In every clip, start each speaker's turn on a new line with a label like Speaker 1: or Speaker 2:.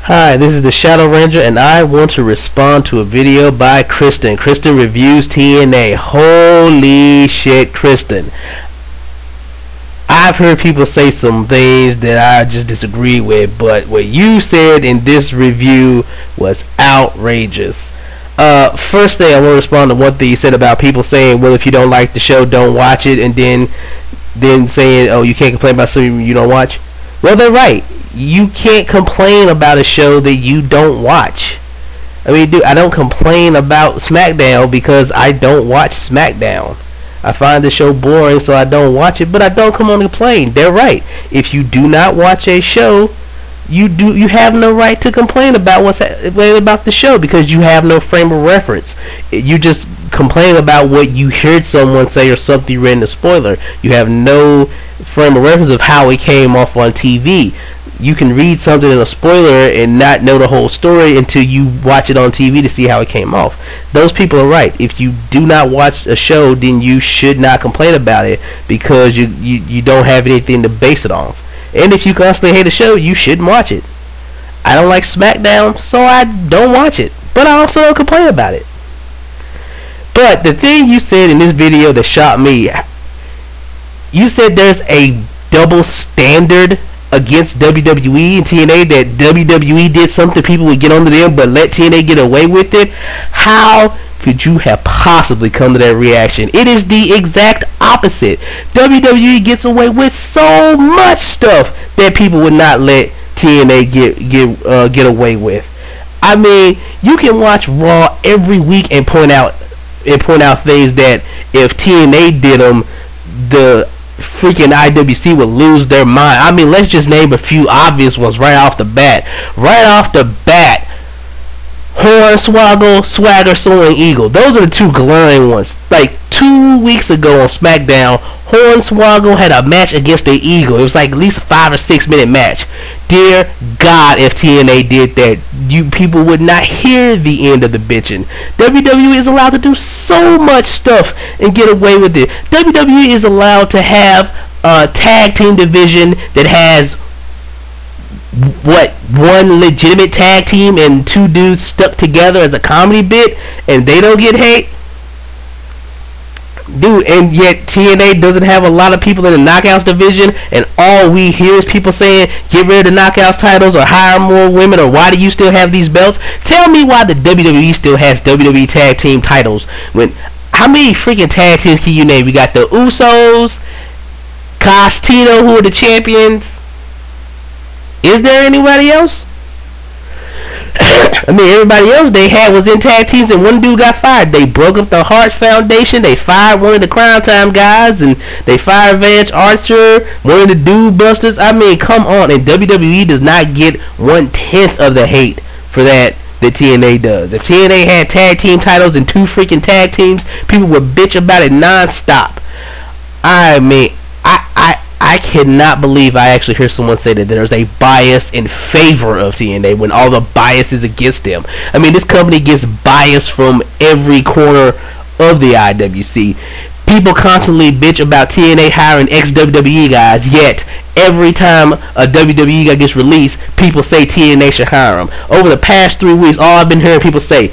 Speaker 1: Hi, this is the Shadow Ranger, and I want to respond to a video by Kristen. Kristen reviews TNA. Holy shit, Kristen. I've heard people say some things that I just disagree with, but what you said in this review was outrageous. First thing, I want to respond to one thing you said about people saying, well, if you don't like the show, don't watch it, and then saying, oh, you can't complain about something you don't watch. Well, they're right. You can't complain about a show that you don't watch. I mean, dude, I don't complain about SmackDown because I don't watch SmackDown. I find the show boring, so I don't watch it, but I don't come on and complain. They're right. If you do not watch a show, you have no right to complain about about the show because you have no frame of reference. You just complain about what you heard someone say or something you read in a spoiler. You have no frame of reference of how it came off on TV. You can read something in a spoiler and not know the whole story until you watch it on TV to see how it came off. Those people are right. If you do not watch a show, then you should not complain about it because you don't have anything to base it on. And if you constantly hate a show, you shouldn't watch it. I don't like SmackDown, so I don't watch it. But I also don't complain about it. But the thing you said in this video that shocked me, you said there's a double standard against WWE and TNA, that WWE did something people would get onto them but let TNA get away with it. How could you have possibly come to that reaction? It is the exact opposite. WWE gets away with so much stuff that people would not let TNA get away with. I mean, you can watch Raw every week and point out things that if TNA did them, the freaking IWC would lose their mind. I mean, let's just name a few obvious ones right off the bat. Hornswoggle, Swagger, Soaring Eagle. Those are the two glaring ones. Like 2 weeks ago on SmackDown, Hornswoggle had a match against the Eagle. It was like at least a 5 or 6 minute match. Dear God, if TNA did that, you people would not hear the end of the bitching. WWE is allowed to do so much stuff and get away with it. WWE is allowed to have a tag team division that has one legitimate tag team and two dudes stuck together as a comedy bit, and they don't get hate, dude. And yet TNA doesn't have a lot of people in the knockouts division, and all we hear is people saying get rid of the knockouts titles or hire more women, or why do you still have these belts? Tell me why the WWE still has WWE tag team titles. When how many freaking tag teams can you name? We got the Usos, Cena, who are the champions. Is there anybody else? I mean, everybody else they had was in tag teams, and one dude got fired. They broke up the Hearts Foundation. They fired one of the Crime Time guys, and they fired Vance Archer, one of the Dude Busters. I mean, come on. And WWE does not get 1/10 of the hate for that TNA does. If TNA had tag team titles and two freaking tag teams, people would bitch about it non-stop. I mean, I cannot believe I actually hear someone say that there's a bias in favor of TNA when all the bias is against them. I mean, this company gets bias from every corner of the IWC. People constantly bitch about TNA hiring ex-WWE guys, yet every time a WWE guy gets released, people say TNA should hire him. Over the past 3 weeks, all I've been hearing people say,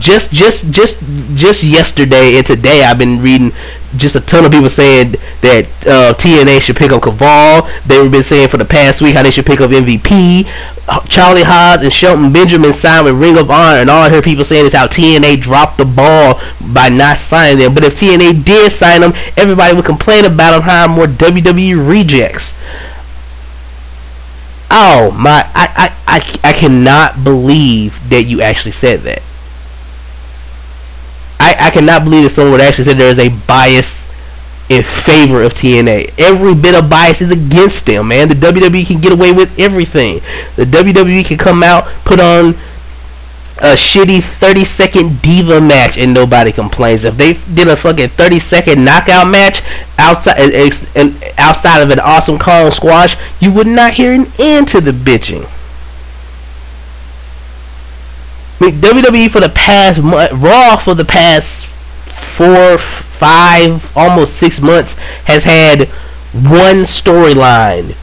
Speaker 1: just yesterday and today, I've been reading just a ton of people saying that TNA should pick up Caval. They've been saying for the past week how they should pick up MVP. Charlie Haas and Shelton Benjamin signed with Ring of Honor, and all I hear people saying is how TNA dropped the ball by not signing them. But if TNA did sign them, everybody would complain about them hiring more WWE rejects. Oh my! I cannot believe that you actually said that. I cannot believe that someone would actually say there is a bias in favor of TNA. Every bit of bias is against them, man. The WWE can get away with everything. The WWE can come out, put on a shitty 30-second diva match, and nobody complains. If they did a fucking 30-second knockout match outside of an awesome Kong squash, you would not hear an end to the bitching. I mean, WWE for the past month, Raw for the past 4, 5, almost 6 months has had one storyline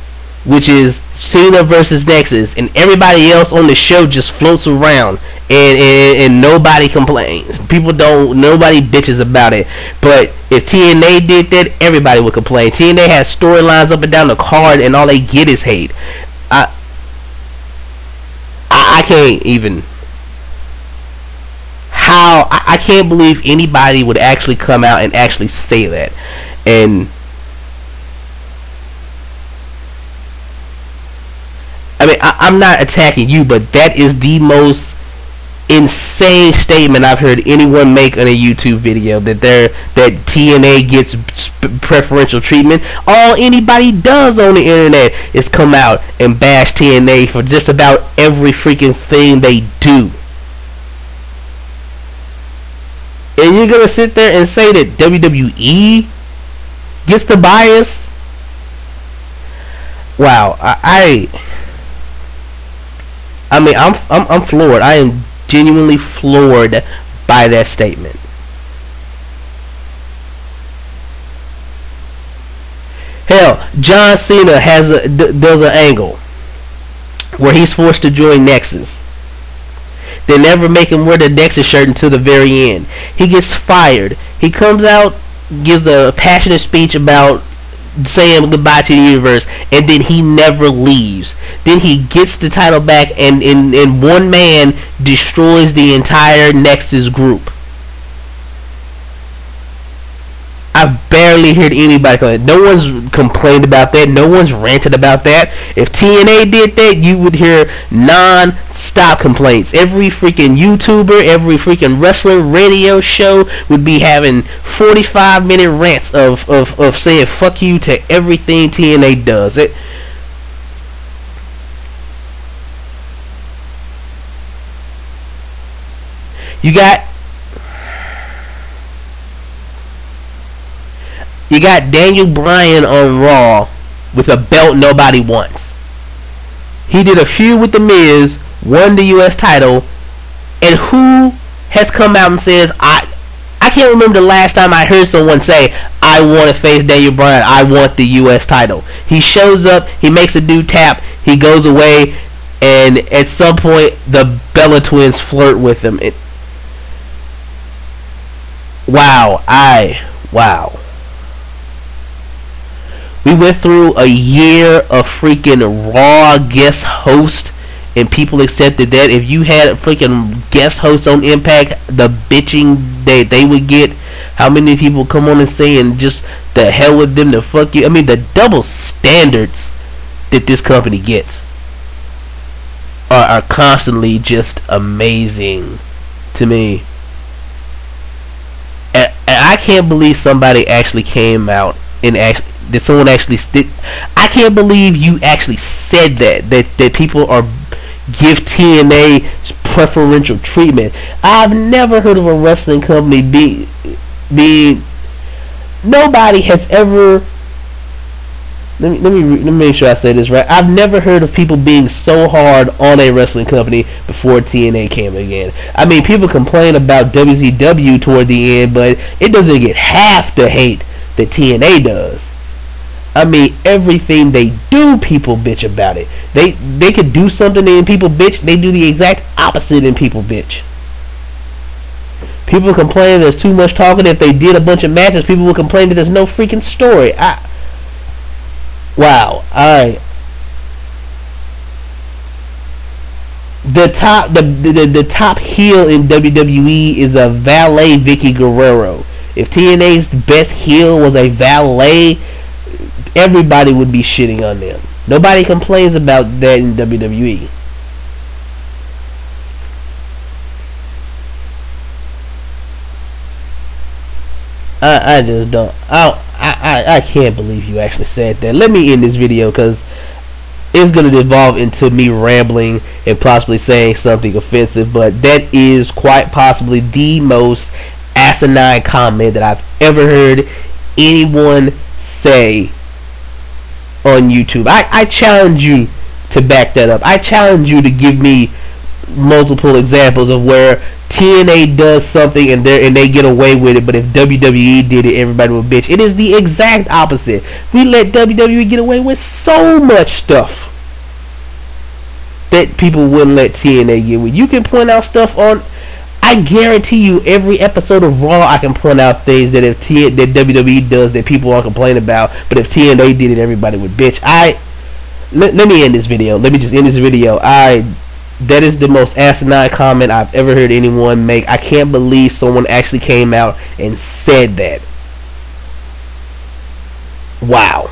Speaker 1: which is Cena versus Nexus, and everybody else on the show just floats around, and nobody complains. Nobody bitches about it. But if TNA did that, everybody would complain. TNA has storylines up and down the card, and all they get is hate. I can't even. I can't believe anybody would actually come out and actually say that. And I mean, I'm not attacking you, but that is the most insane statement I've heard anyone make on a YouTube video, that TNA gets preferential treatment. All anybody does on the internet is come out and bash TNA for just about every freaking thing they do. And you're gonna sit there and say that WWE gets the bias? Wow, I mean, I'm floored. I am genuinely floored by that statement. Hell, John Cena does an angle where he's forced to join Nexus. They never make him wear the Nexus shirt until the very end. He gets fired. He comes out, gives a passionate speech about saying goodbye to the universe, and then he never leaves. Then he gets the title back, and in one man destroys the entire Nexus group. I've barely heard anybody complain. No one's complained about that. No one's ranted about that. If TNA did that, you would hear non-stop complaints. Every freaking YouTuber, every freaking wrestling radio show would be having 45-minute rants of saying fuck you to everything TNA does. You got Daniel Bryan on Raw with a belt nobody wants. He did a feud with The Miz, won the U.S. title, and who has come out and says, I can't remember the last time I heard someone say, I want to face Daniel Bryan, I want the U.S. title. He shows up, he makes a dude tap, he goes away, and at some point, the Bella Twins flirt with him. Wow. We went through a year of freaking Raw guest host, and people accepted that. If you had a freaking guest host on Impact, the bitching that they would get, how many people come on and say, and just the hell with them, to fuck you. I mean, the double standards that this company gets are constantly just amazing to me. And I can't believe somebody actually came out and that someone actually I can't believe you actually said that people are give TNA preferential treatment. I've never heard of a wrestling company being nobody has ever. Let me make sure I say this right. I've never heard of people being so hard on a wrestling company before TNA came again. I mean, people complain about WCW toward the end, but it doesn't get half the hate that TNA does. I mean, everything they do, people bitch about it. They could do something and people bitch. They do the exact opposite and people bitch. People complain there's too much talking. If they did a bunch of matches, people would complain that there's no freaking story. Wow. Alright. The top heel in WWE is a valet Vicky Guerrero. If TNA's best heel was a valet, everybody would be shitting on them. Nobody complains about that in WWE. I just don't. I can't believe you actually said that. Let me end this video because it's going to devolve into me rambling and possibly saying something offensive. But that is quite possibly the most asinine comment that I've ever heard anyone say on YouTube. I challenge you to back that up. I challenge you to give me multiple examples of where TNA does something and they get away with it, but if WWE did it, everybody would bitch. It is the exact opposite. We let WWE get away with so much stuff that people wouldn't let TNA get with. You can point out stuff on. I guarantee you, every episode of Raw, I can point out things that that WWE does that people are complaining about. But if TNA did it, everybody would bitch. Let me end this video. Let me just end this video. That is the most asinine comment I've ever heard anyone make. I can't believe someone actually came out and said that. Wow.